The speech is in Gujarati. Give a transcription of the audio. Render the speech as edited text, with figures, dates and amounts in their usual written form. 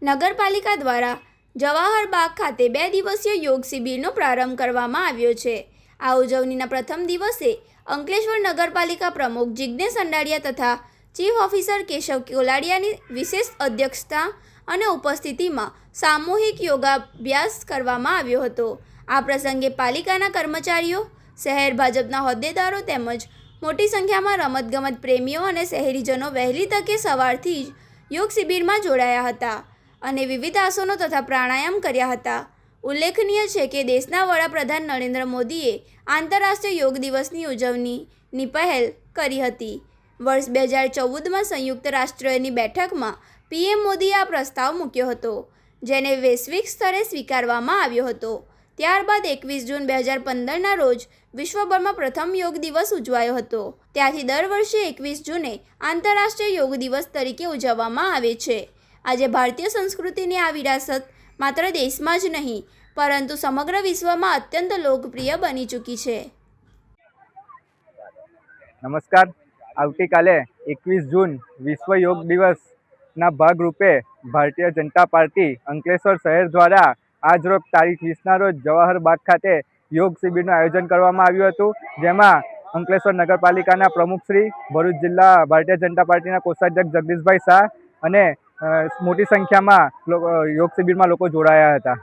નગરપાલિકા દ્વારા જવાહર બાગ ખાતે 2 દિવસીય યોગ શિબિરનો પ્રારંભ કરવામાં આવ્યો છે। આ ઉજવણીના પ્રથમ દિવસે અંકલેશ્વર નગરપાલિકા પ્રમુખ જિગ્નેશ અંડાડિયા તથા ચીફ ઓફિસર કેશવ કોલાડિયાની વિશેષ અધ્યક્ષતા અને ઉપસ્થિતિમાં સામૂહિક યોગાભ્યાસ કરવામાં આવ્યો હતો। આ પ્રસંગે પાલિકાના કર્મચારીઓ, શહેર ભાજપના હોદ્દેદારો તેમજ મોટી સંખ્યામાં રમતગમત પ્રેમીઓ અને શહેરીજનો વહેલી તકે સવારથી જ યોગ શિબિરમાં જોડાયા હતા અને વિવિધ આસનો તથા પ્રાણાયામ કર્યા હતા। ઉલ્લેખનીય છે કે દેશના વડાપ્રધાન નરેન્દ્ર મોદીએ આંતરરાષ્ટ્રીય યોગ દિવસની ઉજવણીની પહેલ કરી હતી। વર્ષ 2014માં સંયુક્ત રાષ્ટ્રની બેઠકમાં પીએમ મોદીએ આ પ્રસ્તાવ મૂક્યો હતો, જેને વૈશ્વિક સ્તરે સ્વીકારવામાં આવ્યો હતો। ત્યારબાદ 21 જૂન 2015ના રોજ વિશ્વભરમાં પ્રથમ યોગ દિવસ ઉજવાયો હતો। ત્યારથી દર વર્ષે 21 જૂને આંતરરાષ્ટ્રીય યોગ દિવસ તરીકે ઉજવવામાં આવે છે। આજે ભારતીય સંસ્કૃતિની આ વિરાસત માત્ર દેશમાં જ નહીં પરંતુ સમગ્ર વિશ્વમાં અત્યંત લોકપ્રિય બની ચૂકી છે। નમસ્કાર। આવતીકાલે 21 જૂન વિશ્વ યોગ દિવસના ભાગરૂપે ભારતીય જનતા પાર્ટી અંકલેશ્વર શહેર દ્વારા આજરોજ તારીખ 20ના રોજ જવાહર બાગ ખાતે યોગ શિબિરનું આયોજન કરવામાં આવ્યું હતું, જેમાં અંકલેશ્વર નગરપાલિકાના પ્રમુખશ્રી, ભરૂચ જિલ્લા ભારતીય જનતા પાર્ટીના કોષાધ્યક્ષ જગદીશભાઈ શાહ અને મોટી સંખ્યામાં યોગ શિબિરમાં લોકો જોડાયા હતા।